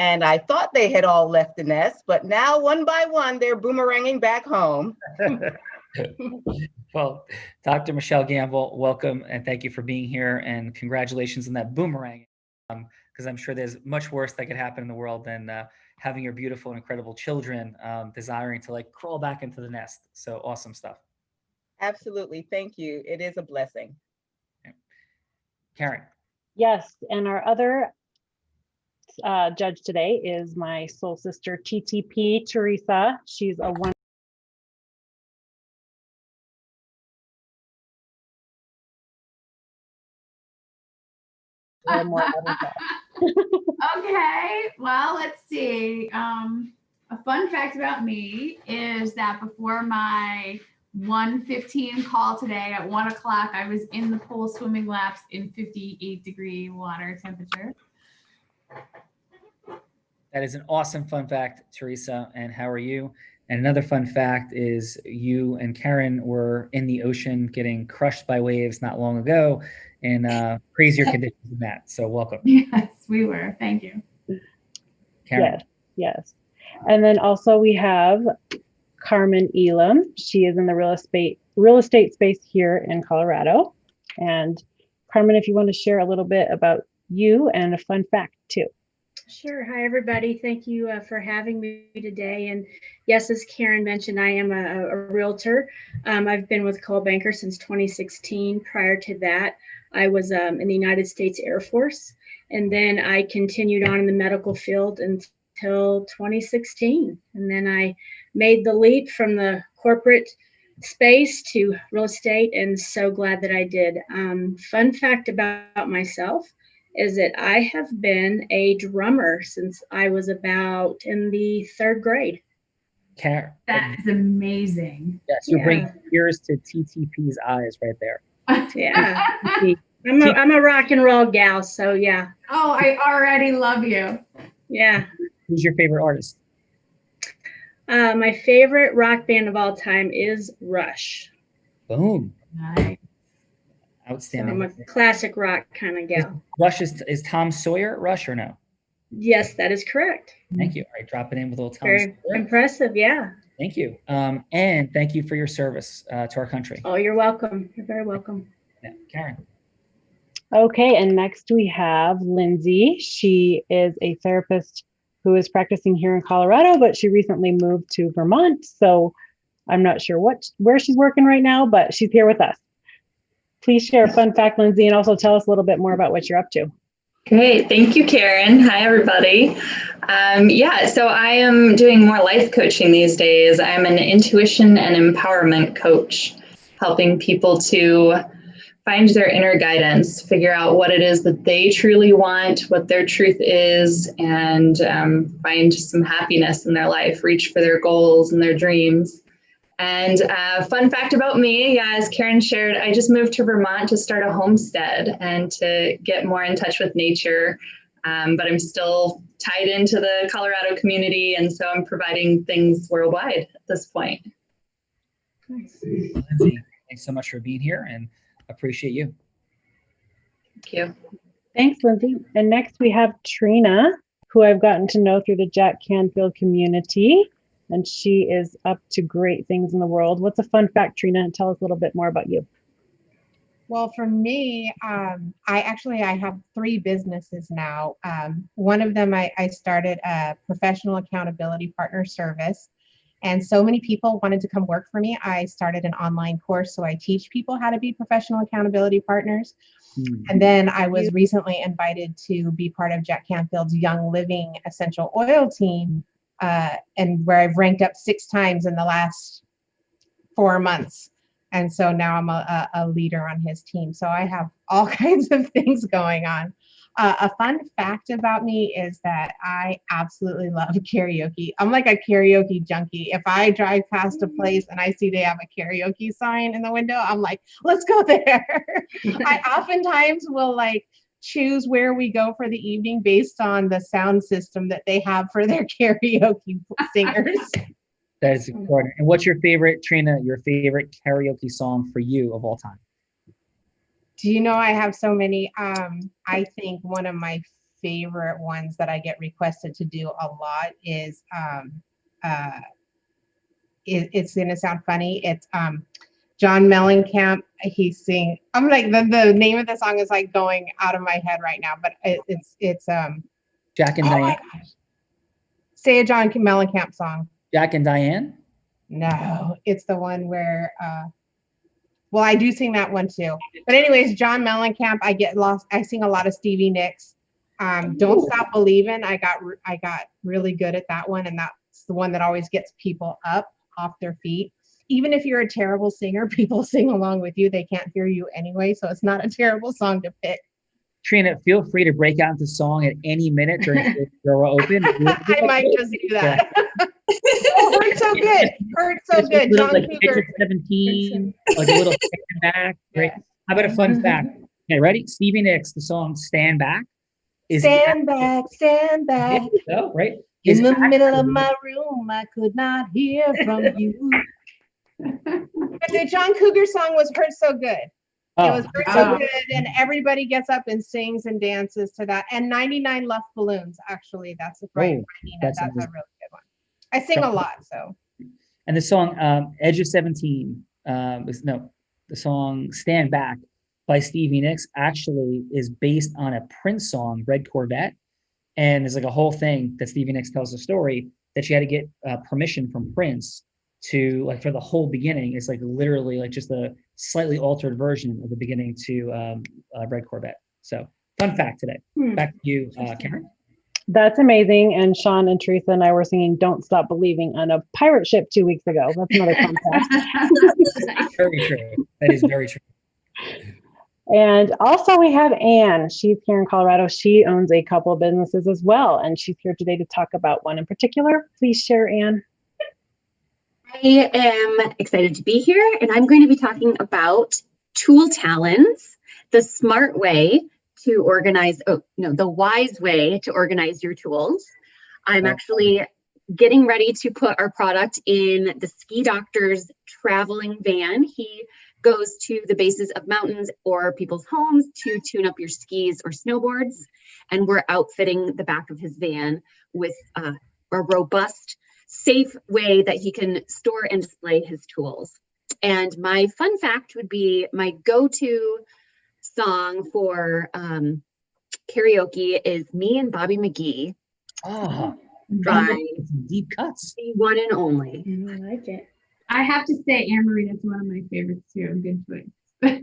And I thought they had all left the nest, but now one by one, they're boomeranging back home. Well, Dr. Michelle Gamble, welcome and thank you for being here, and congratulations on that boomerang, because I'm sure there's much worse that could happen in the world than having your beautiful and incredible children desiring to like crawl back into the nest. So awesome stuff. Absolutely. Thank you. It is a blessing. Okay. Karen. Yes, and our other judge today is my soul sister, TTP, Teresa. She's a one. Okay, well, let's see. A fun fact about me is that before my 1:15 call today at 1 o'clock, I was in the pool swimming laps in 58-degree water temperature. That is an awesome fun fact, Teresa. And how are you? And another fun fact is you and Karen were in the ocean getting crushed by waves not long ago in crazier conditions than that. So welcome. Yes, we were. Thank you. Karen. Yes, yes. And then also we have Carmen Elam. She is in the real estate space here in Colorado. And Carmen, if you want to share a little bit about you and a fun fact too. Sure. Hi, everybody. Thank you for having me today. And yes, as Karen mentioned, I am a realtor. I've been with Coldwell Banker since 2016. Prior to that, I was in the United States Air Force. And then I continued on in the medical field until 2016. And then I made the leap from the corporate space to real estate, and so glad that I did. Fun fact about myself is that I have been a drummer since I was about in the 3rd grade. Karen. That is amazing. Yes, you're bringing tears to TTP's eyes right there. Yeah. I'm a rock and roll gal, so yeah. Oh, I already love you. Yeah. Who's your favorite artist? My favorite rock band of all time is Rush. Boom. Nice. Outstanding. So I'm a classic rock kind of gal. Rush is Tom Sawyer Rush or no? Yes, that is correct. Thank you. All right, drop it in with a little Tom Very Sawyer. impressive, yeah. Thank you. And thank you for your service to our country. Oh, you're welcome. You're very welcome. Yeah. Karen. Okay, and next we have Lindsay. She is a therapist who is practicing here in Colorado, but she recently moved to Vermont. So I'm not sure where she's working right now, but she's here with us. Please share a fun fact, Lindsay, and also tell us a little bit more about what you're up to. Great. Thank you, Karen. Hi, everybody. So I am doing more life coaching these days. I'm an intuition and empowerment coach, helping people to find their inner guidance, figure out what it is that they truly want, what their truth is, and find some happiness in their life, reach for their goals and their dreams. And fun fact about me, as Karen shared, I just moved to Vermont to start a homestead and to get more in touch with nature. But I'm still tied into the Colorado community, and so I'm providing things worldwide at this point. Lindsay, thanks so much for being here, and appreciate you. Thank you. Thanks, Lindsay. And next we have Trina, who I've gotten to know through the Jack Canfield community. And she is up to great things in the world. What's a fun fact, Trina? And tell us a little bit more about you. Well, for me, I have 3 businesses now. One of them, I started a professional accountability partner service. And so many people wanted to come work for me. I started an online course, so I teach people how to be professional accountability partners. And then I was recently invited to be part of Jack Canfield's Young Living Essential Oil team, and where I've ranked up 6 times in the last 4 months. And so now I'm a leader on his team. So I have all kinds of things going on. A fun fact about me is that I absolutely love karaoke. I'm like a karaoke junkie. If I drive past a place and I see they have a karaoke sign in the window, I'm like, let's go there. I oftentimes will choose where we go for the evening based on the sound system that they have for their karaoke singers. That is important. And what's your favorite, Trina, your favorite karaoke song for you of all time? Do you know I have so many? I think one of my favorite ones that I get requested to do a lot is it's gonna sound funny. It's John Mellencamp. I'm like the name of the song is like going out of my head right now, but it's Jack and Diane. Say a John Mellencamp song. Jack and Diane? No, it's the one where well, I do sing that one too. But anyways, John Mellencamp, I get lost. I sing a lot of Stevie Nicks. Don't Stop Believin'. I got really good at that one, and that's the one that always gets people up off their feet. Even if you're a terrible singer, people sing along with you. They can't hear you anyway, so it's not a terrible song to pick. Trina, feel free to break out into song at any minute during the Real Raw Open. I might just do that. Oh, Hurt So Good. Hurt So Good. John like Cougar. 17, like a little stand back. Right? Yes. How about a fun fact? Okay, ready? Stevie Nicks, the song Stand Back. Stand back, stand back. So, right? In the middle of my room, I could not hear from you. But the John Cougar song was Hurt So Good. It was Hurt So Good, and everybody gets up and sings and dances to that. And 99 Left Balloons, actually, that's right. That's a really good one. I sing a lot, so. And the song Edge of 17, the song Stand Back by Stevie Nicks actually is based on a Prince song, Red Corvette. And there's like a whole thing that Stevie Nicks tells the story that she had to get permission from Prince to, like, for the whole beginning. It's like literally like just a slightly altered version of the beginning to Red Corvette. So fun fact today. Back to you, Karen. That's amazing. And Sean and Teresa and I were singing Don't Stop Believing on a pirate ship 2 weeks ago. That's another fun fact. Very true. That is very true. And also we have Anne. She's here in Colorado. She owns a couple of businesses as well. And she's here today to talk about one in particular. Please share, Anne. I am excited to be here, and I'm going to be talking about tool talons, the smart way to organize, the wise way to organize your tools. I'm actually getting ready to put our product in the Ski Doctor's traveling van. He goes to the bases of mountains or people's homes to tune up your skis or snowboards, and we're outfitting the back of his van with a robust, safe way that he can store and display his tools. And my fun fact would be my go-to song for karaoke is Me and Bobby McGee. Oh, By deep cuts. The one and only. I like it. I have to say, Anne-Marie, that's one of my favorites too. Good choice.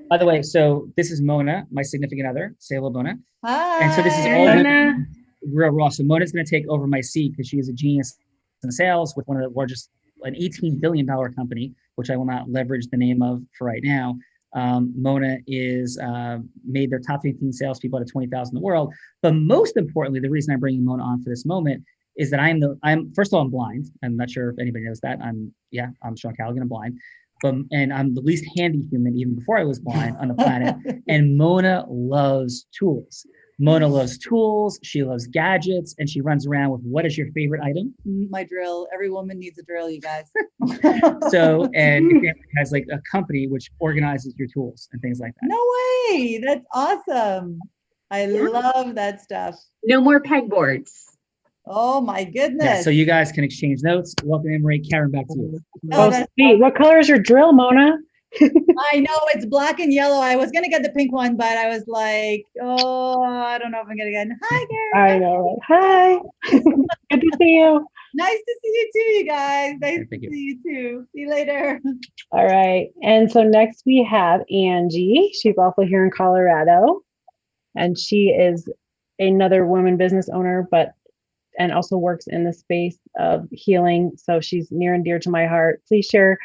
By the way, so this is Mona, my significant other. Say hello, Mona. Hi. And so this is all Real Raw. So Mona's going to take over my seat because she is a genius in sales with one of the largest, an $18 billion company, which I will not leverage the name of for right now. Mona is made their top 15 salespeople out of 20,000 in the world. But most importantly, the reason I'm bringing Mona on for this moment is that I'm first of all, I'm blind. I'm not sure if anybody knows that. I'm Sean Callaghan, I'm blind. And I'm the least handy human even before I was blind on the planet. And Mona loves tools. Mona loves tools, she loves gadgets, and she runs around with, what is your favorite item? My drill. Every woman needs a drill, you guys. So, and your family has like a company which organizes your tools and things like that. No way. That's awesome. I love that stuff. No more pegboards. Oh my goodness. Yeah, so you guys can exchange notes. Welcome, Anne-Marie. Karen, back to you. Oh, sweet. What color is your drill, Mona? I know it's black and yellow. I was going to get the pink one, but I was like, oh, I don't know if I'm going to get it. Hi, Karen. I know. Hi. Good to see you. Nice to see you too, you guys. Nice to see you too. See you later. All right. And so next we have Angie. She's also here in Colorado. And she is another woman business owner, and also works in the space of healing. So she's near and dear to my heart. Please share,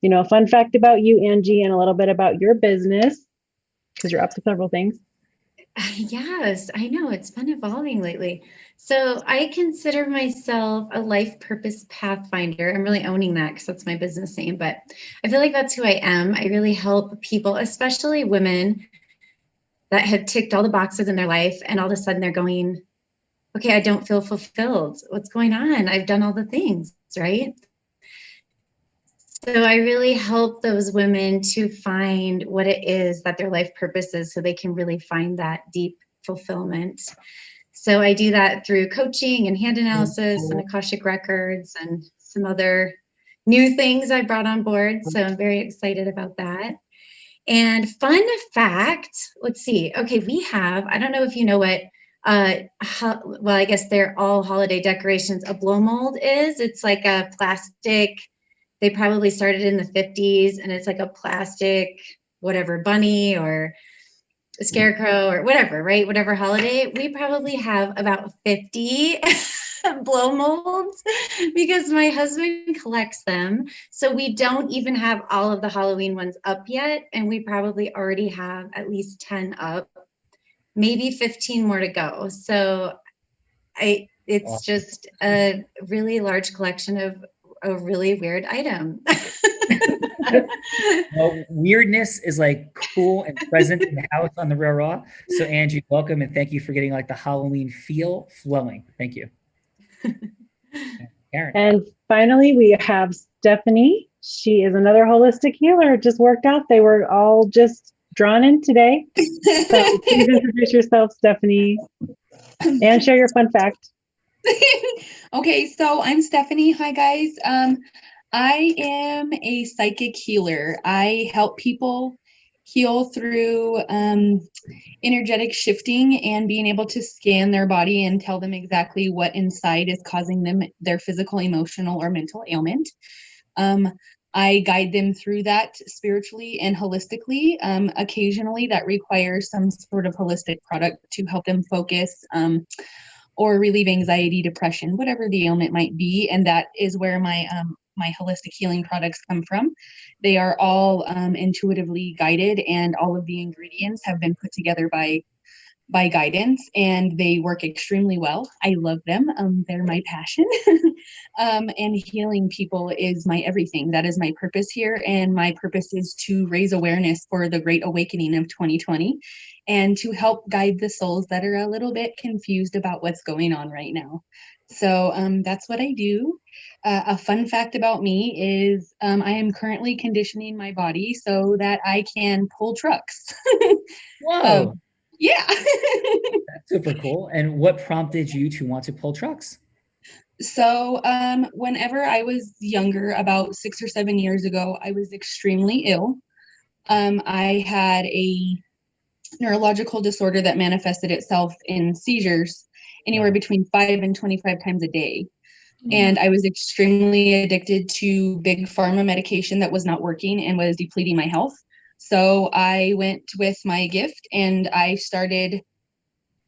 a fun fact about you, Angie, and a little bit about your business, because you're up to several things. Yes, I know. It's been evolving lately. So I consider myself a life purpose pathfinder. I'm really owning that because that's my business name, but I feel like that's who I am. I really help people, especially women that have ticked all the boxes in their life, and all of a sudden they're going, okay, I don't feel fulfilled. What's going on? I've done all the things, right? So I really help those women to find what it is that their life purpose is, so they can really find that deep fulfillment. So I do that through coaching and hand analysis and Akashic records and some other new things I brought on board. So I'm very excited about that. And fun fact, let's see. Okay, we have, I don't know if you know what, well, I guess they're all holiday decorations. A blow mold is, it's like a plastic, they probably started in the 50s, and it's like a plastic, whatever, bunny or a scarecrow or whatever, right? Whatever holiday. We probably have about 50 blow molds because my husband collects them. So we don't even have all of the Halloween ones up yet. And we probably already have at least 10 up, maybe 15 more to go. So it's just a really large collection of a really weird item. Well, weirdness is like cool and present in the house on the Real Raw. So Angie, welcome, and thank you for getting like the Halloween feel flowing. Thank you. Karen. And finally, we have Stephanie. She is another holistic healer. It just worked out. They were all just drawn in today. So please introduce yourself, Stephanie, and share your fun fact. Okay, so I'm Stephanie. Hi, guys. I am a psychic healer. I help people heal through energetic shifting and being able to scan their body and tell them exactly what inside is causing them their physical, emotional, or mental ailment. I guide them through that spiritually and holistically. Occasionally, that requires some sort of holistic product to help them focus or relieve anxiety, depression, whatever the ailment might be. And that is where my holistic healing products come from. They are all intuitively guided, and all of the ingredients have been put together by guidance, and they work extremely well. I love them. They're my passion. And healing people is my everything. That is my purpose here. And my purpose is to raise awareness for the Great Awakening of 2020 and to help guide the souls that are a little bit confused about what's going on right now. So that's what I do. A fun fact about me is I am currently conditioning my body so that I can pull trucks. Whoa. Yeah. That's super cool. And what prompted you to want to pull trucks? So whenever I was younger, about 6 or 7 years ago, I was extremely ill. I had a neurological disorder that manifested itself in seizures anywhere between 5 and 25 times a day. And I was extremely addicted to big pharma medication that was not working and was depleting my health. So I went with my gift and I started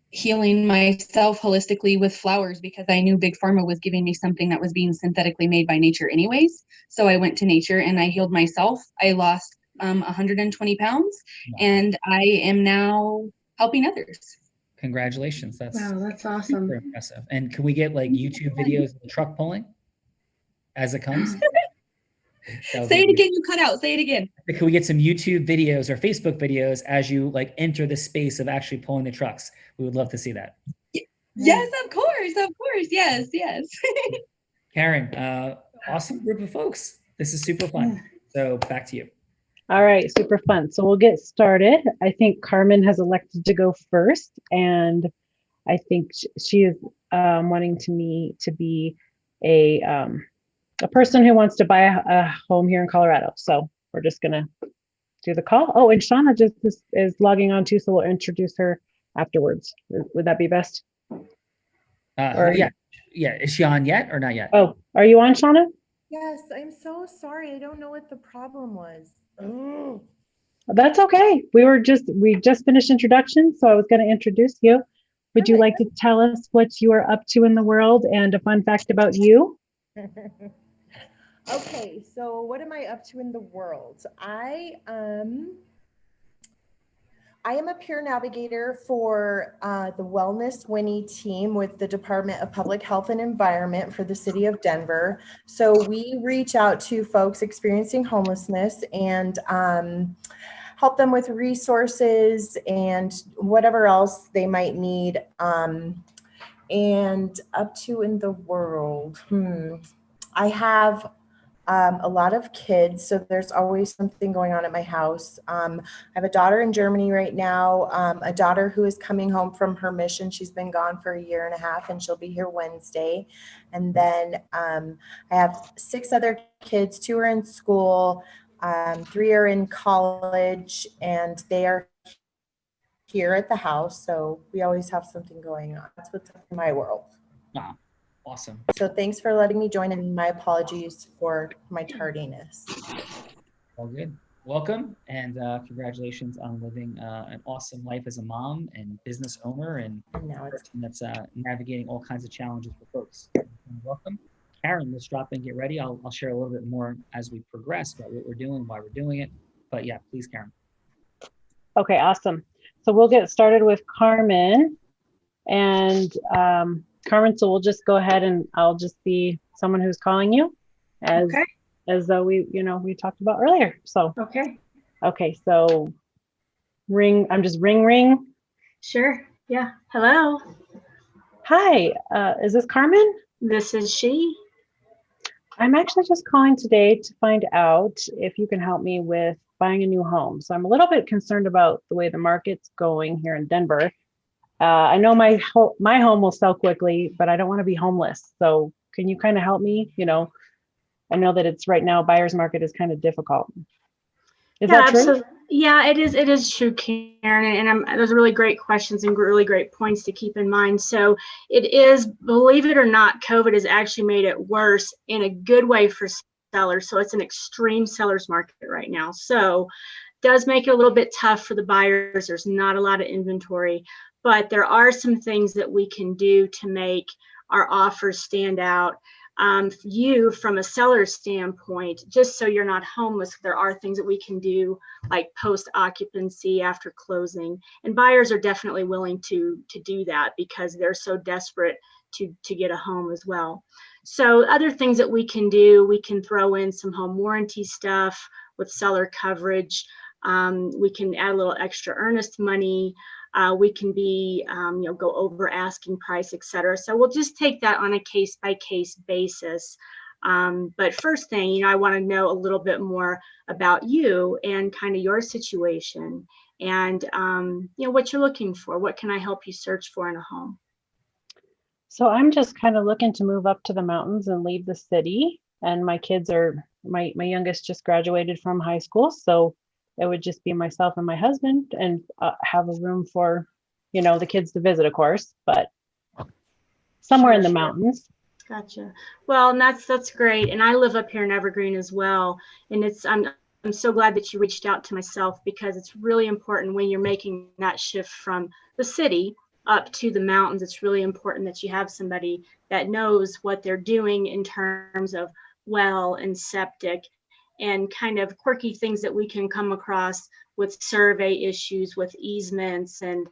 healing myself holistically with flowers because I knew big pharma was giving me something that was being synthetically made by nature anyways. So I went to nature and I healed myself. I lost 120 pounds and I am now helping others. Congratulations. That's awesome. super impressive. And can we get like YouTube videos of the truck pulling as it comes? Say it again, you cut out. Say it again. Can we get some YouTube videos or Facebook videos as you like enter the space of actually pulling the trucks? We would love to see that. Yes, of course. Yes. Karen, awesome group of folks. This is super fun. So back to you. All right, super fun. So we'll get started. I think Carmen has elected to go first, and I think she is wanting me to be a person who wants to buy a home here in Colorado. So we're just gonna do the call. Oh, and Shauna just is logging on too, so we'll introduce her afterwards. Would that be best? Yeah. Is she on yet or not yet? Oh, are you on, Shauna? Yes, I'm so sorry. I don't know what the problem was. Oh. That's okay. We just finished introductions, so I was going to introduce you. Would you like to tell us what you are up to in the world and a fun fact about you? Okay, so what am I up to in the world? I am a peer navigator for the Wellness Winnie team with the Department of Public Health and Environment for the city of Denver. So we reach out to folks experiencing homelessness and help them with resources and whatever else they might need. And up to in the world, I have a lot of kids. So there's always something going on at my house. I have a daughter in Germany right now, a daughter who is coming home from her mission. She's been gone for a year and a half and she'll be here Wednesday. And then I have 6 other kids, 2 are in school, 3 are in college, and they are here at the house. So we always have something going on. That's what's up in my world. Wow. Awesome. So thanks for letting me join, and my apologies for my tardiness. All good. Welcome, and congratulations on living an awesome life as a mom and business owner and now it's that's navigating all kinds of challenges for folks. Welcome. Karen, let's drop in, get ready. I'll share a little bit more as we progress about what we're doing, why we're doing it. But yeah, please, Karen. Okay, awesome. So we'll get started with Carmen. And Carmen, so we'll just go ahead and I'll just be someone who's calling you as though we talked about earlier. So okay, so ring, I'm just ring. Sure. Yeah. Hello. Hi, is this Carmen? This is she. I'm actually just calling today to find out if you can help me with buying a new home. So I'm a little bit concerned about the way the market's going here in Denver. I know my home will sell quickly, but I don't want to be homeless. So can you kind of help me? I know that it's right now, buyer's market is kind of difficult. Is that true? Yeah, it is true, Karen. And those are really great questions and really great points to keep in mind. So it is, believe it or not, COVID has actually made it worse in a good way for sellers. So it's an extreme seller's market right now. So it does make it a little bit tough for the buyers. There's not a lot of inventory. But there are some things that we can do to make our offers stand out. You, from a seller's standpoint, just so you're not homeless, there are things that we can do like post-occupancy after closing. And buyers are definitely willing to do that because they're so desperate to get a home as well. So other things that we can do, we can throw in some home warranty stuff with seller coverage. We can add a little extra earnest money. We can be, go over asking price, et cetera. So we'll just take that on a case by case basis. But first thing, I want to know a little bit more about you and kind of your situation and, what you're looking for. What can I help you search for in a home? So I'm just kind of looking to move up to the mountains and leave the city. And my kids my youngest just graduated from high school. So it would just be myself and my husband and have a room for, the kids to visit, of course, but somewhere in the mountains. Gotcha. Well, and that's great. And I live up here in Evergreen as well. And I'm so glad that you reached out to myself because it's really important when you're making that shift from the city up to the mountains. It's really important that you have somebody that knows what they're doing in terms of well and septic and kind of quirky things that we can come across with survey issues, with easements and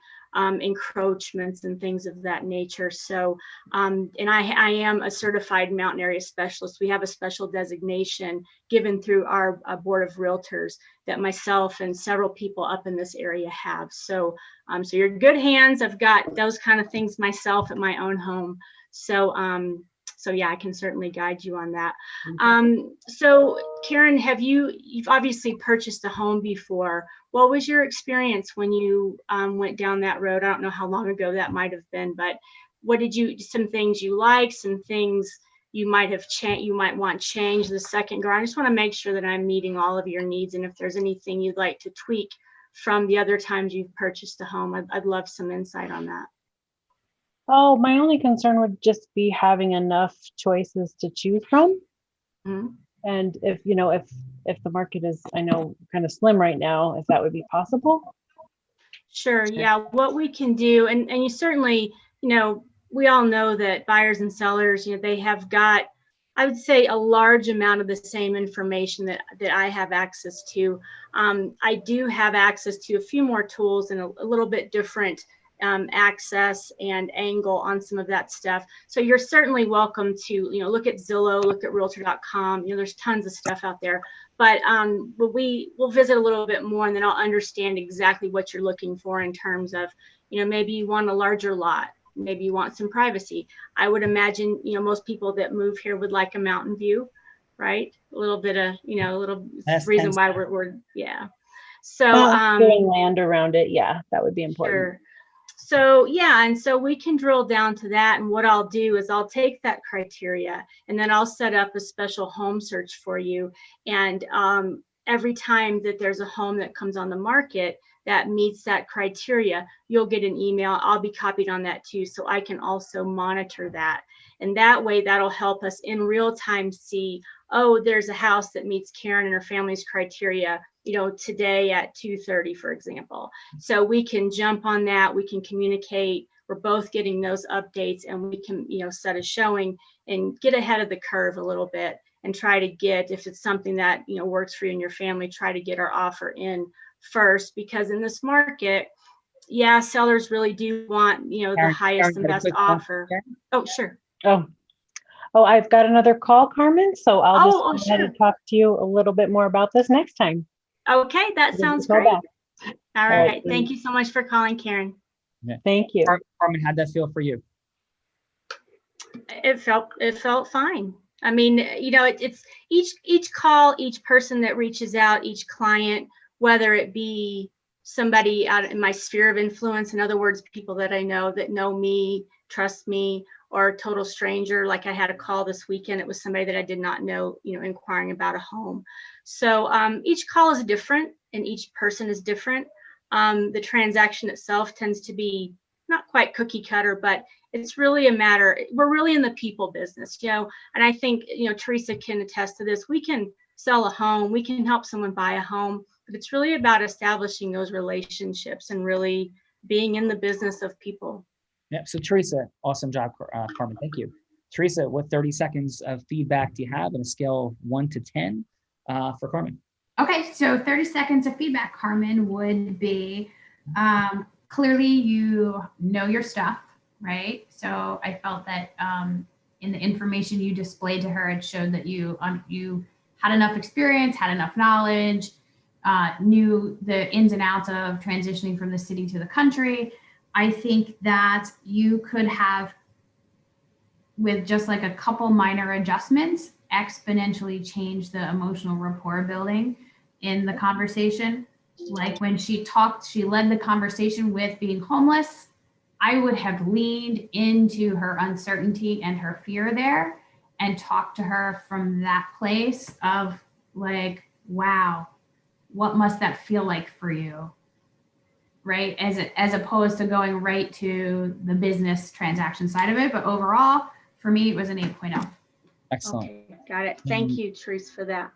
encroachments and things of that nature. So, and I am a certified mountain area specialist. We have a special designation given through our board of realtors that myself and several people up in this area have. So, so you're in good hands. I've got those kind of things myself at my own home. So, so yeah, I can certainly guide you on that. So Karen, you've obviously purchased a home before. What was your experience when you went down that road? I don't know how long ago that might have been, but some things you like, some things you might have changed, you might want changed the second go. I just want to make sure that I'm meeting all of your needs. And if there's anything you'd like to tweak from the other times you've purchased a home, I'd love some insight on that. Oh, my only concern would just be having enough choices to choose from. Mm-hmm. And if the market is, I know, kind of slim right now, if that would be possible. Sure. Yeah. What we can do, and you certainly, we all know that buyers and sellers, they have got, I would say, a large amount of the same information that I have access to. I do have access to a few more tools and a little bit different access and angle on some of that stuff. So you're certainly welcome to, look at Zillow, look at realtor.com. There's tons of stuff out there, but we'll visit a little bit more and then I'll understand exactly what you're looking for in terms of, maybe you want a larger lot, maybe you want some privacy. I would imagine, most people that move here would like a mountain view. right? A little bit of, a little That's reason 10 why we're yeah. So doing land around it, yeah, that would be important. sure. So yeah, and so we can drill down to that. And what I'll do is I'll take that criteria and then I'll set up a special home search for you. And every time that there's a home that comes on the market that meets that criteria, you'll get an email. I'll be copied on that too, so I can also monitor that. And that way, that'll help us in real time see, oh, there's a house that meets Karen and her family's criteria, today at 2:30, for example. So we can jump on that. We can communicate. We're both getting those updates, and we can, set a showing and get ahead of the curve a little bit and try to get, if it's something that, works for you and your family, try to get our offer in first, because in this market, yeah, sellers really do want, the highest and best offer. Oh, sure. Oh, I've got another call, Carmen. So I'll just go ahead sure. and talk to you a little bit more about this next time. Okay, that sounds great. All right. Thank you so much for calling, Karen. Yeah. Thank you. Carmen, how'd that feel for you? It felt fine. I mean, it's each call, each person that reaches out, each client, whether it be somebody out in my sphere of influence, in other words, people that I know that know me, trust me, or a total stranger. Like I had a call this weekend. It was somebody that I did not know, inquiring about a home. So each call is different and each person is different. The transaction itself tends to be not quite cookie cutter, but it's really a matter, we're really in the people business, and I think, Teresa can attest to this. We can sell a home, we can help someone buy a home, but it's really about establishing those relationships and really being in the business of people. Yeah. So Teresa, awesome job, Carmen. Thank you. Teresa, what 30 seconds of feedback do you have on a scale of 1 to 10 for Carmen? Okay, so 30 seconds of feedback, Carmen, would be clearly you know your stuff, right? So I felt that in the information you displayed to her, it showed that you had enough experience, had enough knowledge, knew the ins and outs of transitioning from the city to the country. I think that you could have, with just like a couple minor adjustments, exponentially change the emotional rapport building in the conversation. Like when she led the conversation with being homeless. I would have leaned into her uncertainty and her fear there and talked to her from that place of like, wow, what must that feel like for you? Right? As opposed to going right to the business transaction side of it. But overall, for me, it was an 8.0. Excellent. Okay, got it. Thank you, Teresa, for that.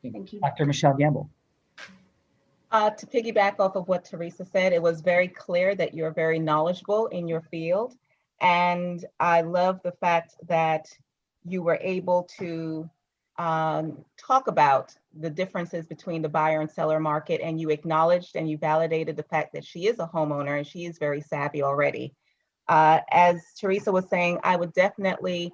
Thank you. Dr. Michelle Gamble. To piggyback off of what Teresa said, it was very clear that you're very knowledgeable in your field. And I love the fact that you were able to talk about the differences between the buyer and seller market, and you acknowledged and you validated the fact that she is a homeowner and she is very savvy already. As Teresa was saying, I would definitely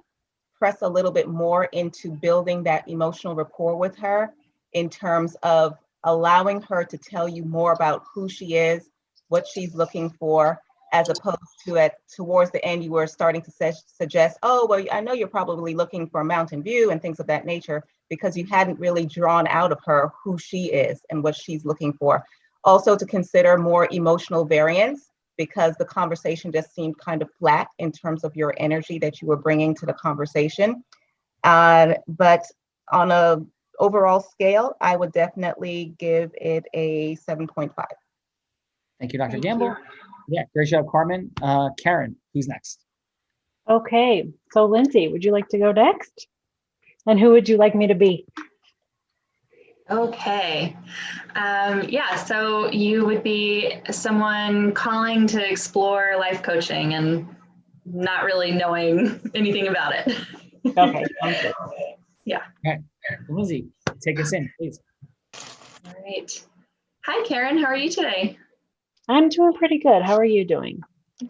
press a little bit more into building that emotional rapport with her in terms of allowing her to tell you more about who she is, what she's looking for, as opposed to towards the end, you were starting to suggest, oh, well, I know you're probably looking for a mountain view and things of that nature, because you hadn't really drawn out of her who she is and what she's looking for. Also to consider more emotional variance, because the conversation just seemed kind of flat in terms of your energy that you were bringing to the conversation. But on a overall scale, I would definitely give it a 7.5. Thank you, Dr. Gamble. Yeah, great job, Carmen. Karen, who's next? Okay, so Lindsay, would you like to go next? And who would you like me to be? Okay. Yeah, so you would be someone calling to explore life coaching and not really knowing anything about it. Okay, sounds good. Yeah. Okay. Lindsay, take us in, please. All right. Hi, Karen. How are you today? I'm doing pretty good. How are you doing?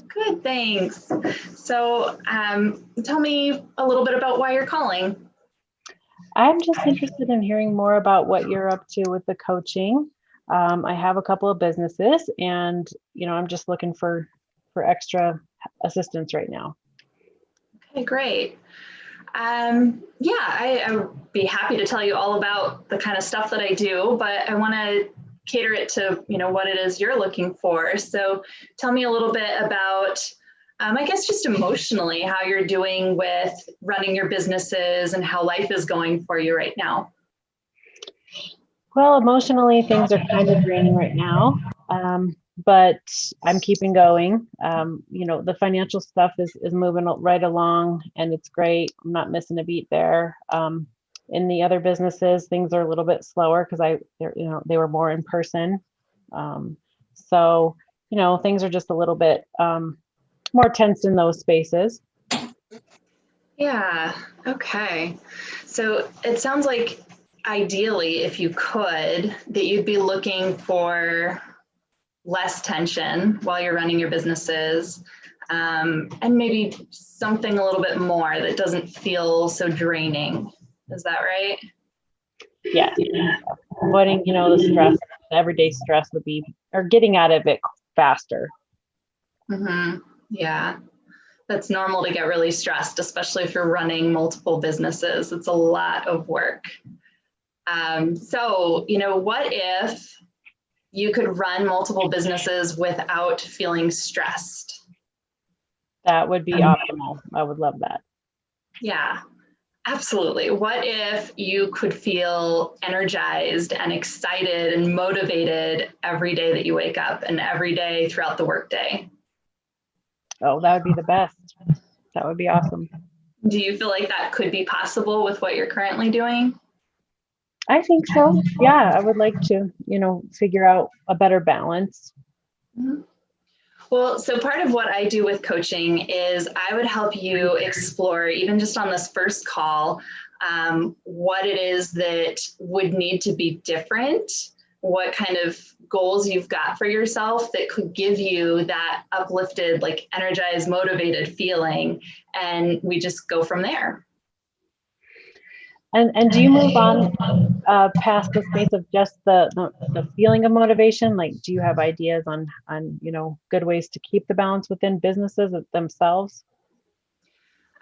Good, thanks. So tell me a little bit about why you're calling. I'm just interested in hearing more about what you're up to with the coaching. I have a couple of businesses and, I'm just looking for extra assistance right now. Okay, great. Yeah, I would be happy to tell you all about the kind of stuff that I do, but I want to cater it to, what it is you're looking for. So tell me a little bit about, I guess just emotionally, how you're doing with running your businesses and how life is going for you right now. Well, emotionally, things are kind of draining right now, but I'm keeping going. The financial stuff is moving right along, and it's great. I'm not missing a beat there. In the other businesses, things are a little bit slower because they were more in person. So things are just a little bit more tense in those spaces. Yeah. Okay. So it sounds like ideally, if you could, that you'd be looking for less tension while you're running your businesses, and maybe something a little bit more that doesn't feel so draining. Is that right? Yeah. Avoiding, the stress, the everyday stress would be, or getting out of it faster. Mm-hmm. Yeah. That's normal to get really stressed, especially if you're running multiple businesses. It's a lot of work. So, what if you could run multiple businesses without feeling stressed? That would be optimal. I would love that. Yeah, absolutely. What if you could feel energized and excited and motivated every day that you wake up and every day throughout the workday? Oh, that would be the best. That would be awesome. Do you feel like that could be possible with what you're currently doing? I think so. Yeah, I would like to, figure out a better balance. Mm-hmm. Well, so part of what I do with coaching is I would help you explore, even just on this first call, what it is that would need to be different, what kind of goals you've got for yourself that could give you that uplifted, like energized, motivated feeling. And we just go from there. And do you move on past the space of just the feeling of motivation? Like, do you have ideas on good ways to keep the balance within businesses themselves?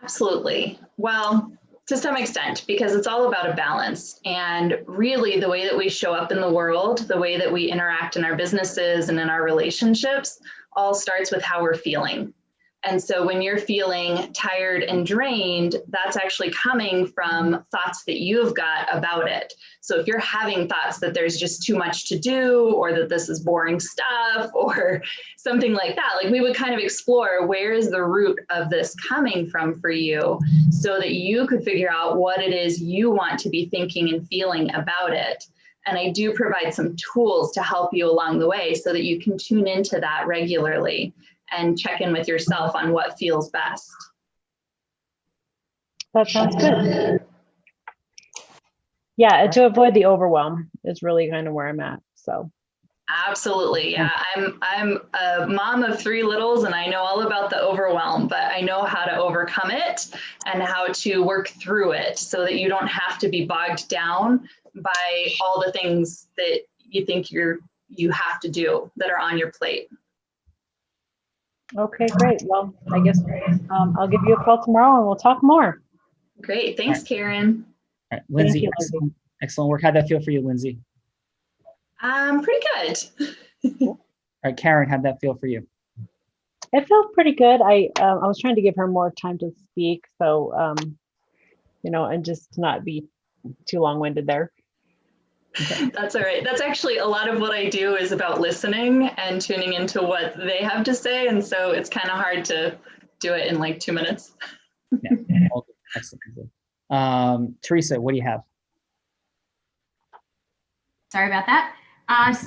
Absolutely. Well, to some extent, because it's all about a balance. And really, the way that we show up in the world, the way that we interact in our businesses and in our relationships, all starts with how we're feeling. And so when you're feeling tired and drained, that's actually coming from thoughts that you've got about it. So if you're having thoughts that there's just too much to do, or that this is boring stuff, or something like that, like we would kind of explore where is the root of this coming from for you, so that you could figure out what it is you want to be thinking and feeling about it. And I do provide some tools to help you along the way so that you can tune into that regularly and check in with yourself on what feels best. That sounds good. Yeah, to avoid the overwhelm is really kind of where I'm at. So absolutely. Yeah, I'm a mom of 3 littles, and I know all about the overwhelm, but I know how to overcome it and how to work through it so that you don't have to be bogged down by all the things that you think you have to do that are on your plate. Okay, great. Well, I guess I'll give you a call tomorrow and we'll talk more. Great. Thanks, Karen. All right, Lindsay, Thank you, Lindsay. Excellent work. How'd that feel for you, Lindsay? Pretty good. All right, Karen, how'd that feel for you? It felt pretty good. I was trying to give her more time to speak, so and just not be too long-winded there. Okay. That's all right. That's actually a lot of what I do is about listening and tuning into what they have to say. And so it's kind of hard to do it in like 2 minutes. Yeah. Excellent. Teresa, what do you have? Sorry about that.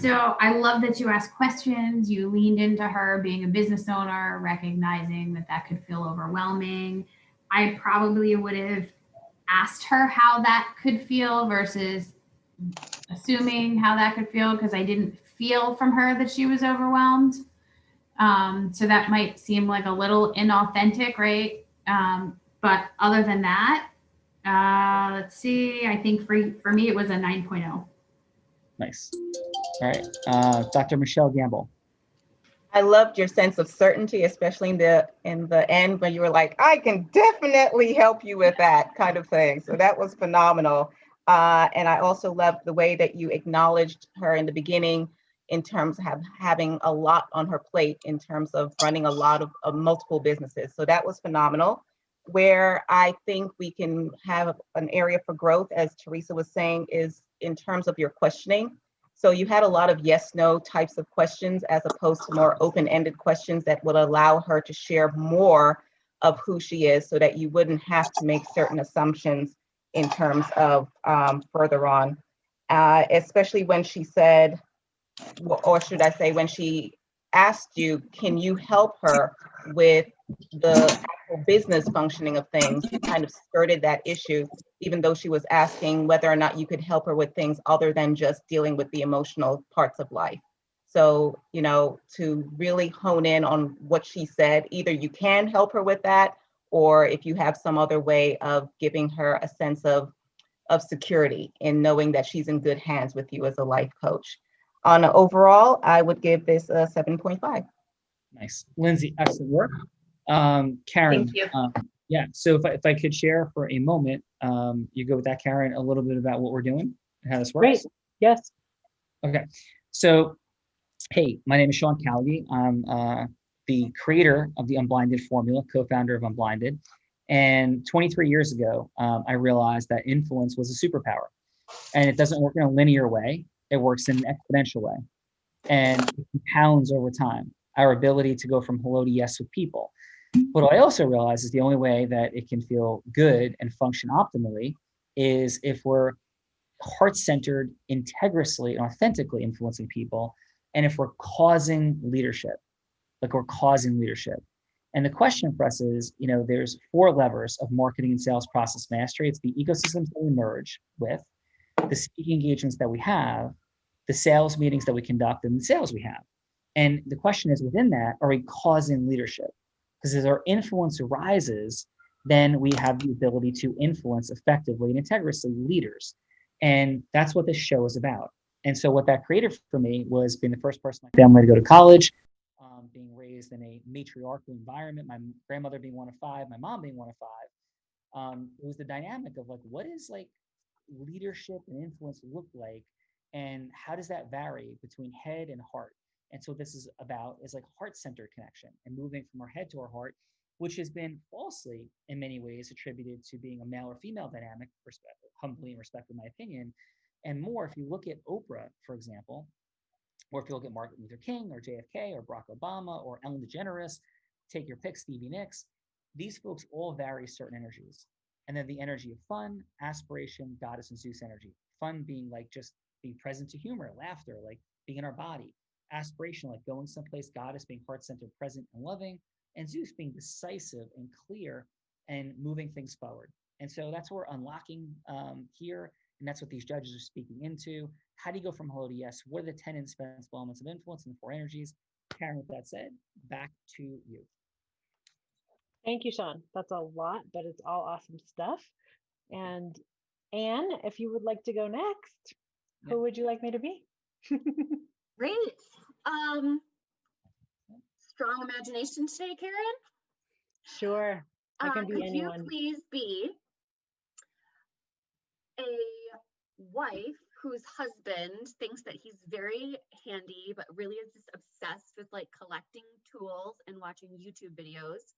So I love that you asked questions. You leaned into her being a business owner, recognizing that could feel overwhelming. I probably would have asked her how that could feel versus assuming how that could feel, because I didn't feel from her that she was overwhelmed. So that might seem like a little inauthentic, right? But other than that, let's see, I think for me, it was a 9.0. Nice. All right. Dr. Michelle Gamble. I loved your sense of certainty, especially in the end when you were like, I can definitely help you with that kind of thing. So that was phenomenal. And I also loved the way that you acknowledged her in the beginning in terms of having a lot on her plate in terms of running a lot of multiple businesses. So that was phenomenal. Where I think we can have an area for growth, as Teresa was saying, is in terms of your questioning. So you had a lot of yes, no types of questions as opposed to more open-ended questions that would allow her to share more of who she is so that you wouldn't have to make certain assumptions in terms of further on, especially when she said, or should I say, when she asked you, can you help her with the actual business functioning of things? You kind of skirted that issue, even though she was asking whether or not you could help her with things other than just dealing with the emotional parts of life. So, you know, to really hone in on what she said, either you can help her with that, or if you have some other way of giving her a sense of security in knowing that she's in good hands with you as a life coach. On an overall, I would give this a 7.5. Nice. Lindsay, excellent work. Karen, Thank you. Yeah, so if I could share for a moment, you go with that, Karen, a little bit about what we're doing and how this works. Great. Yes. Okay. So, hey, my name is Sean Callaghy. I'm the creator of the Unblinded formula, co-founder of Unblinded. And 23 years ago, I realized that influence was a superpower. And it doesn't work in a linear way. It works in an exponential way. And it compounds over time, our ability to go from hello to yes with people. What I also realize is the only way that it can feel good and function optimally is if we're heart-centered, integriously, and authentically influencing people, and if we're causing leadership, like we're causing leadership. And the question for us is, you know, there's 4 levers of marketing and sales process mastery. It's the ecosystems that we merge with, the speaking engagements that we have, the sales meetings that we conduct, and the sales we have. And the question is, within that, are we causing leadership? Because as our influence rises, then we have the ability to influence effectively and integriously leaders. And that's what this show is about. And so what that created for me was being the first person in my family to go to college, being raised in a matriarchal environment, my grandmother being one of 5, my mom being one of 5. It was the dynamic of like, what is like leadership and influence look like? And how does that vary between head and heart? And so this is about is like heart-centered connection and moving from our head to our heart, which has been falsely in many ways attributed to being a male or female dynamic, humbly and respectfully, my opinion. And more, if you look at Oprah, for example, or if you look at Martin Luther King or JFK or Barack Obama or Ellen DeGeneres, take your pick, Stevie Nicks, these folks all vary certain energies. And then the energy of fun, aspiration, goddess, and Zeus energy. Fun being like just being present to humor, laughter, like being in our body. Aspiration, like going someplace, goddess being heart-centered, present, and loving, and Zeus being decisive and clear and moving things forward. And so that's what we're unlocking here. And that's what these judges are speaking into. How do you go from hello to yes? What are the 10 indispensable elements of influence and the 4 energies? Karen, with that said, back to you. Thank you, Sean. That's a lot, but it's all awesome stuff. And Anne, if you would like to go next, who would you like me to be? Great. Strong imagination today, Karen? Sure. I can be Could anyone. you please be a wife whose husband thinks that he's very handy, but really is just obsessed with like collecting tools and watching YouTube videos?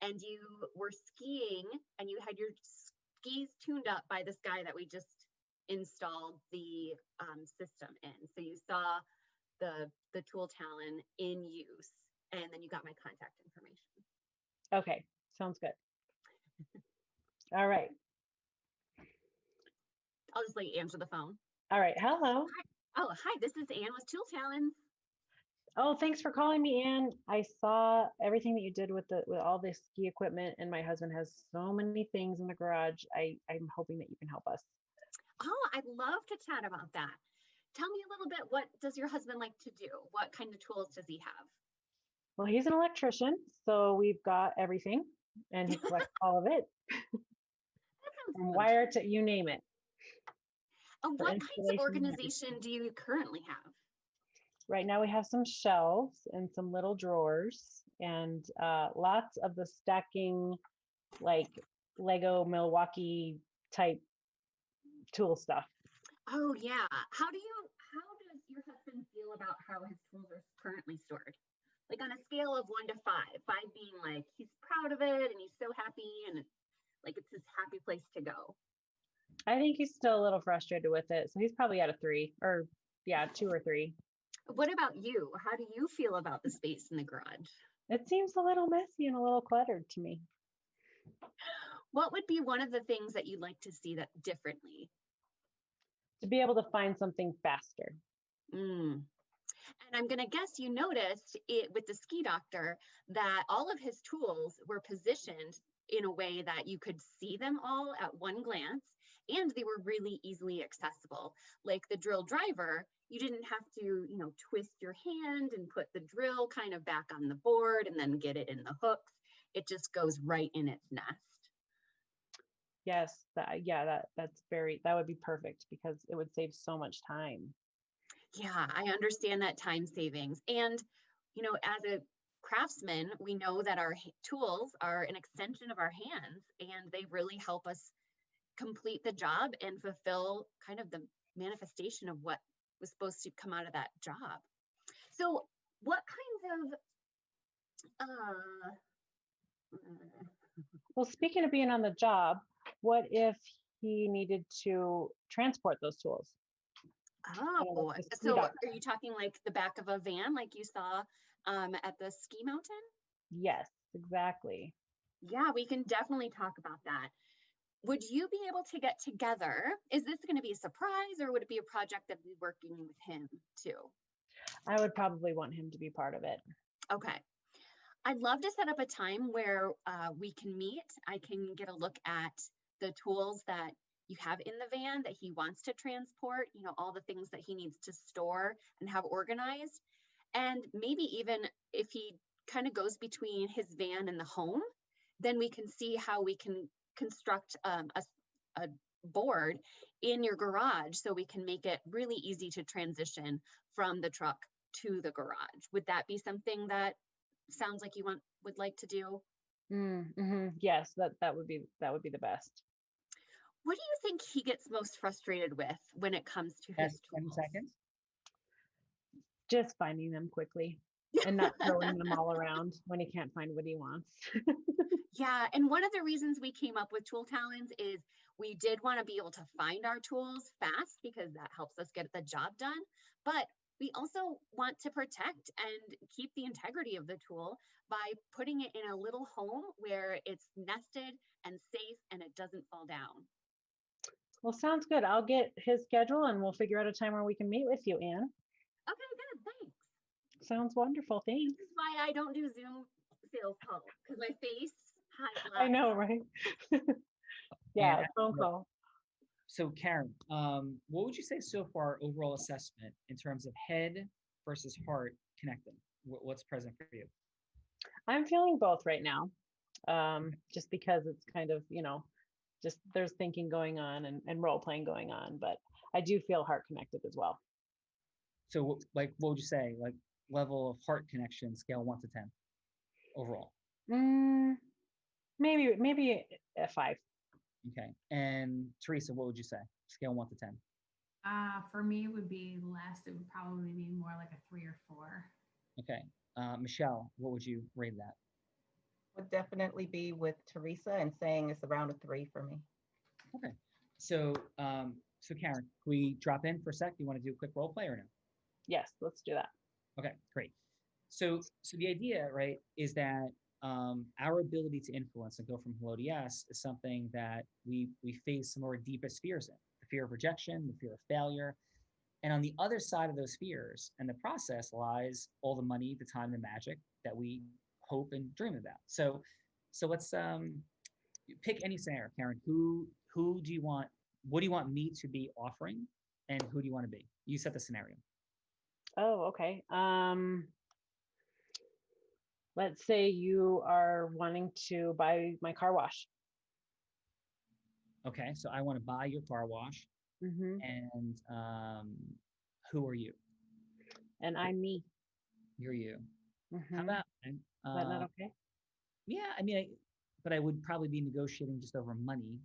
And you were skiing and you had your skis tuned up by this guy that we just installed the system in. So you saw the tool Talon in use, and then you got my contact information. Okay, sounds good. All right. I'll just like answer the phone. All right. Hello. Hi, this is Anne with Tool Talon. Oh, thanks for calling me, Anne. I saw everything that you did with all this ski equipment, and my husband has so many things in the garage. I'm hoping that you can help us. Oh, I'd love to chat about that. Tell me a little bit, what does your husband like to do? What kind of tools does he have? Well, he's an electrician, so we've got everything, and he collects all of it. From wire to you name it. What kinds of organization do you currently have? Right now we have some shelves and some little drawers and lots of the stacking, like Lego Milwaukee type tool stuff. Oh yeah. How does your husband feel about how his tools are currently stored? Like on a scale of 1 to 5, 5 being like he's proud of it and he's so happy and like it's his happy place to go. I think he's still a little frustrated with it. So he's probably at a 3 or yeah, 2 or 3. What about you? How do you feel about the space in the garage? It seems a little messy and a little cluttered to me. What would be one of the things that you'd like to see that differently? To be able to find something faster. And I'm going to guess you noticed it with the ski doctor that all of his tools were positioned in a way that you could see them all at one glance, and they were really easily accessible. Like the drill driver, you didn't have to, twist your hand and put the drill kind of back on the board and then get it in the hooks. It just goes right in its nest. Yes, that would be perfect because it would save so much time. Yeah, I understand that time savings. And, as a craftsman, we know that our tools are an extension of our hands and they really help us complete the job and fulfill kind of the manifestation of what was supposed to come out of that job. So what kinds of, well, speaking of being on the job, what if he needed to transport those tools? Oh, so are you talking like the back of a van like you saw at the ski mountain? Yes, exactly. Yeah, we can definitely talk about that. Would you be able to get together? Is this going to be a surprise or would it be a project that we're working with him too? I would probably want him to be part of it. Okay. I'd love to set up a time where we can meet. I can get a look at the tools that you have in the van that he wants to transport, all the things that he needs to store and have organized. And maybe even if he kind of goes between his van and the home, then we can see how we can construct a board in your garage so we can make it really easy to transition from the truck to the garage. Would that be something that sounds like you would like to do? Yes, that would be the best. What do you think he gets most frustrated with when it comes to his tools? 10 seconds. Just finding them quickly and not throwing them all around when he can't find what he wants. Yeah, and one of the reasons we came up with Tool Talons is we did want to be able to find our tools fast because that helps us get the job done. But we also want to protect and keep the integrity of the tool by putting it in a little home where it's nested and safe and it doesn't fall down. Well, sounds good. I'll get his schedule and we'll figure out a time where we can meet with you, Anne. Okay, good. Thanks. Sounds wonderful. Thanks. This is why I don't do Zoom sales calls because my face. I know, right? Yeah, phone call. So Karen, what would you say so far overall assessment in terms of head versus heart connecting? What's present for you? I'm feeling both right now, just because it's kind of, just there's thinking going on and role playing going on, but I do feel heart connected as well. So like, what would you say, like level of heart connection, scale 1 to 10 overall? Maybe a 5. Okay. And Teresa, what would you say? Scale 1 to 10. For me, it would be less. It would probably be more like a 3 or 4. Okay. Michelle, what would you rate that? Would definitely be with Teresa and saying it's around a 3 for me. Okay. So, so Karen, can we drop in for a sec? Do you want to do a quick role play or no? Yes, let's do that. Okay, great. So the idea, right, is that our ability to influence and go from hello to yes is something that we face some of our deepest fears in. The fear of rejection, the fear of failure. And on the other side of those fears and the process lies all the money, the time, the magic that we hope and dream about. So let's pick any scenario, Karen. Who do you want, what do you want me to be offering and who do you want to be? You set the scenario. Oh, okay. Let's say you are wanting to buy my car wash. Okay, so I want to buy your car wash. Mm-hmm. And who are you? and I'm me. You're you. How Mhm. about, Is that not okay? yeah, I mean, but I would probably be negotiating just over money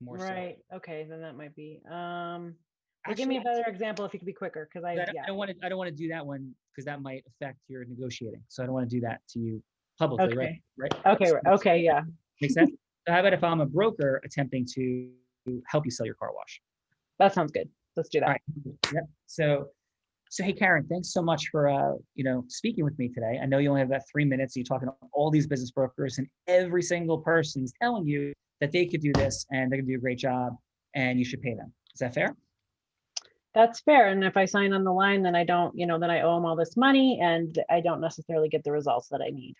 more so. Right. Okay, then that might be. Well, give me Actually, a better example if you could be quicker, because I yeah. don't want to. I don't want to do that one because that might affect your negotiating. So I don't want to do that to you publicly, right? Okay. Right. Okay. Okay. Yeah. Makes sense. So how about if I'm a broker attempting to help you sell your car wash? That sounds good. Let's do All that. right. Yep. So hey, Karen, thanks so much for speaking with me today. I know you only have about 3 minutes. You're talking to all these business brokers, and every single person's telling you that they could do this and they're gonna do a great job, and you should pay them. Is that fair? That's fair. And if I sign on the line, then I don't, then I owe them all this money and I don't necessarily get the results that I need.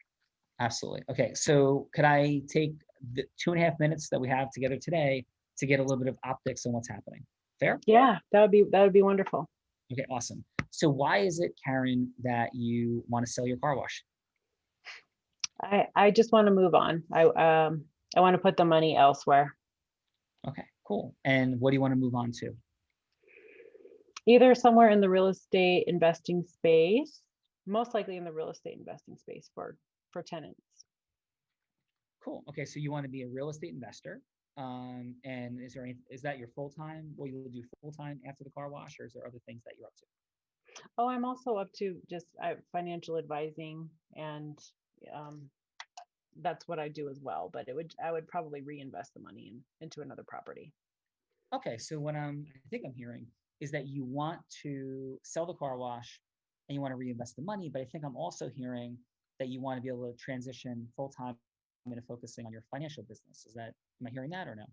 Absolutely. Okay. So could I take the 2.5 minutes that we have together today to get a little bit of optics on what's happening? Fair? Yeah, that would be wonderful. Okay, awesome. So why is it, Karen, that you want to sell your car wash? I just want to move on. I want to put the money elsewhere. Okay, cool. And what do you want to move on to? Either somewhere in the real estate investing space, most likely in the real estate investing space for tenants. Cool. Okay, so you want to be a real estate investor. And is that your full-time? Will you do full-time after the car wash, or is there other things that you're up to? Oh, I'm also up to just financial advising, and that's what I do as well. But I would probably reinvest the money into another property. Okay, so what I think I'm hearing is that you want to sell the car wash and you want to reinvest the money, but I think I'm also hearing that you want to be able to transition full-time into focusing on your financial business. Am I hearing that or no?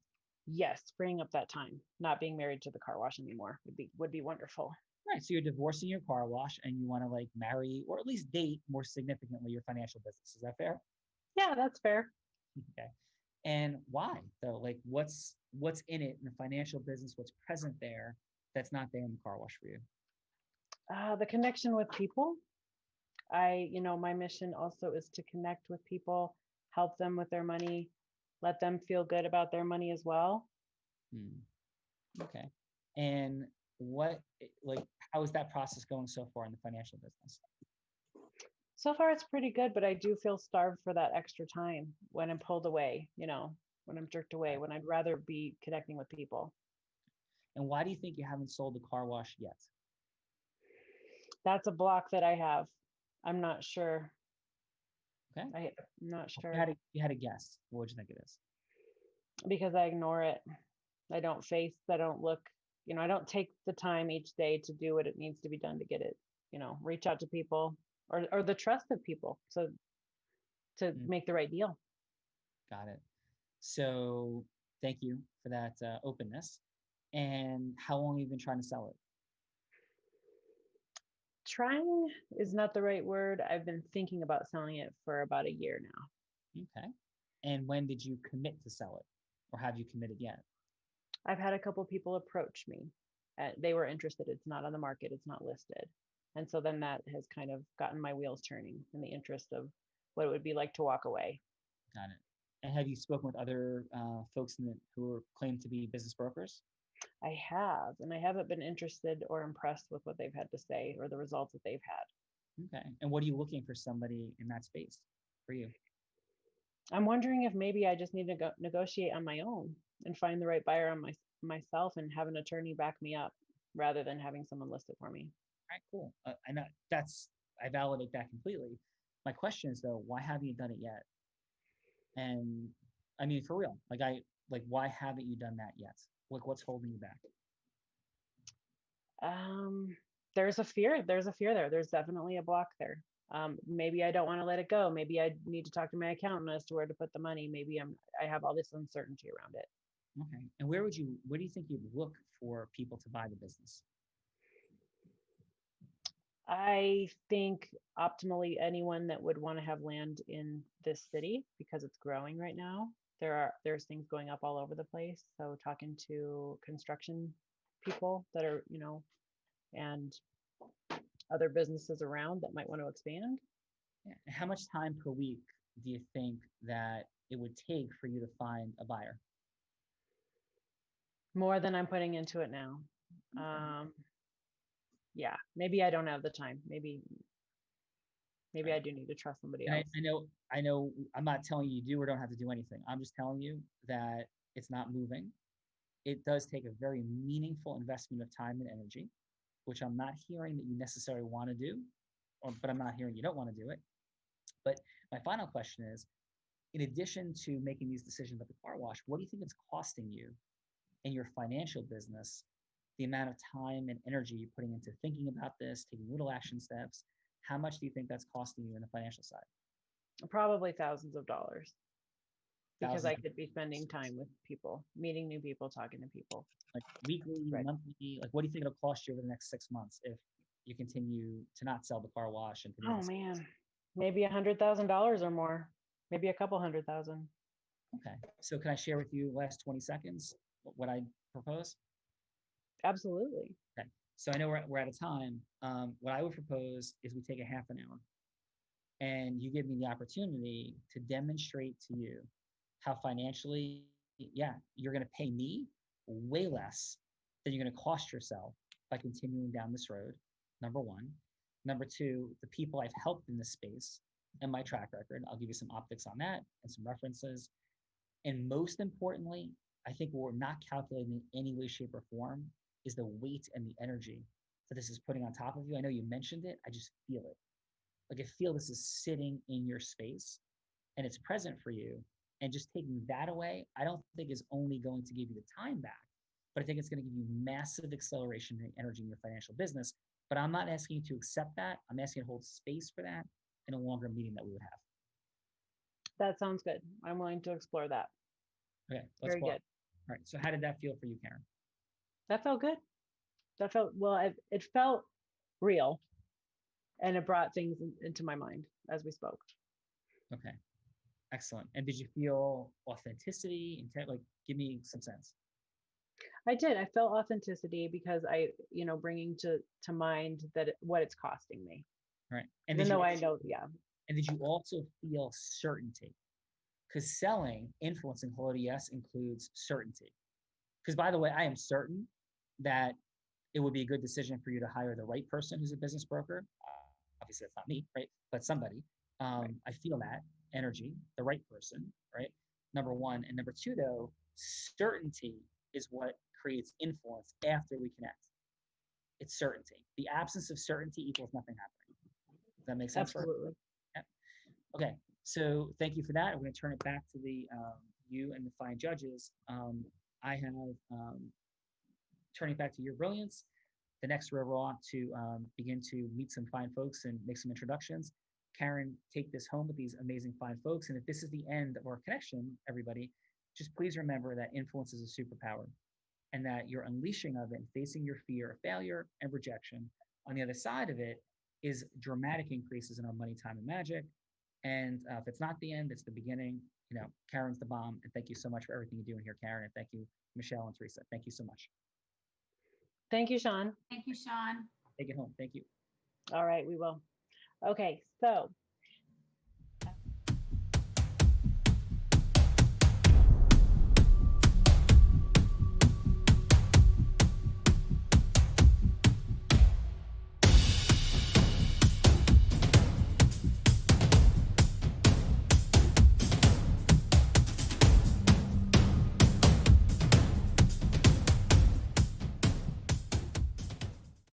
Yes, freeing up that time, not being married to the car wash anymore would be wonderful. Right, so you're divorcing your car wash and you want to marry or at least date more significantly your financial business. Is that fair? Yeah, that's fair. Okay. And why though? What's in it in the financial business? What's present there that's not there in the car wash for you? The connection with people. My mission also is to connect with people, help them with their money, let them feel good about their money as well. Okay. And how is that process going so far in the financial business? So far, it's pretty good, but I do feel starved for that extra time when I'm pulled away, when I'm jerked away, when I'd rather be connecting with people. And why do you think you haven't sold the car wash yet? That's a block that I have. I'm not sure. Okay. I'm not sure. You had a guess. What would you think it is? Because I ignore it. I don't look, I don't take the time each day to do what it needs to be done to get it, reach out to people or the trust of people to make the right deal. Got it. So thank you for that openness. And how long have you been trying to sell it? Trying is not the right word. I've been thinking about selling it for about a year now. Okay. And when did you commit to sell it? Or have you committed yet? I've had a couple people approach me. They were interested. It's not on the market. It's not listed. And so then that has kind of gotten my wheels turning in the interest of what it would be like to walk away. Got it. And have you spoken with other folks who claim to be business brokers? I have, and I haven't been interested or impressed with what they've had to say or the results that they've had. Okay. And what are you looking for somebody in that space for you? I'm wondering if maybe I just need to negotiate on my own and find the right buyer on myself and have an attorney back me up rather than having someone list it for me. All right, cool. I know I validate that completely. My question is though, why haven't you done it yet? And I mean, for real, why haven't you done that yet? What's holding you back? There's a fear there. There's definitely a block there. Maybe I don't want to let it go. Maybe I need to talk to my accountant as to where to put the money. Maybe I have all this uncertainty around it. Okay. And where do you think you'd look for people to buy the business? I think optimally anyone that would want to have land in this city because it's growing right now. There's things going up all over the place. So talking to construction people that are, and other businesses around that might want to expand. Yeah. How much time per week do you think that it would take for you to find a buyer? More than I'm putting into it now. yeah, maybe I don't have the time. Maybe I do need to trust somebody And else. I know I'm not telling you do or don't have to do anything. I'm just telling you that it's not moving. It does take a very meaningful investment of time and energy, which I'm not hearing that you necessarily want to do, but I'm not hearing you don't want to do it. But my final question is, in addition to making these decisions at the car wash, what do you think it's costing you in your financial business, the amount of time and energy you're putting into thinking about this, taking little action steps? How much do you think that's costing you in the financial side? Probably thousands of dollars, because Thousands I could be spending time with people, meeting new people, talking to people. like weekly, Right. monthly, like what do you think it'll cost you over the next 6 months if you continue to not sell the car wash and to Oh do man, maybe $100,000 or more, maybe a couple $100,000. Okay, so can I share with you last 20 seconds what I propose? Absolutely. Okay, so I know we're out of time. What I would propose is we take a half an hour and you give me the opportunity to demonstrate to you how financially, yeah, you're going to pay me way less than you're going to cost yourself by continuing down this road. Number one. Number two, the people I've helped in this space and my track record. I'll give you some optics on that and some references. And most importantly, I think what we're not calculating in any way, shape, or form is the weight and the energy that this is putting on top of you. I know you mentioned it. I just feel it. Like I feel this is sitting in your space and it's present for you. And just taking that away, I don't think is only going to give you the time back, but I think it's going to give you massive acceleration and energy in your financial business. But I'm not asking you to accept that. I'm asking you to hold space for that in a longer meeting that we would have. That sounds good. I'm willing to explore that. Okay, Very good. All right. So how did that feel for you, Karen? That felt good. That felt, well, it felt real, and it brought things into my mind as we spoke. Okay, excellent. And did you feel authenticity, intent? Like, give me some sense. I did. I felt authenticity because bringing to mind that what it's costing me. Right. And even though I know, yeah. And did you also feel certainty? Because selling, influencing Hello to Yes includes certainty. Because by the way, I am certain that it would be a good decision for you to hire the right person who's a business broker. Obviously, that's not me, right? But somebody. Right. I feel that energy, the right person, right? Number one. And number two, though, certainty is what creates influence after we connect. It's certainty. The absence of certainty equals nothing happening. Does that make sense? Absolutely. Yeah. Okay. So thank you for that. I'm going to turn it back to the you and the fine judges. I have turning back to your brilliance. The next Real Raw to begin to meet some fine folks and make some introductions. Karen, take this home with these amazing fine folks. And if this is the end of our connection, everybody, just please remember that influence is a superpower and that your unleashing of it and facing your fear of failure and rejection on the other side of it is dramatic increases in our money, time, and magic. And if it's not the end, it's the beginning. Karen's the bomb. And thank you so much for everything you're doing here, Karen. And thank you, Michelle and Teresa. Thank you so much. Thank you, Sean. Thank you, Sean. Take it home. Thank you. All right, we will. Okay, so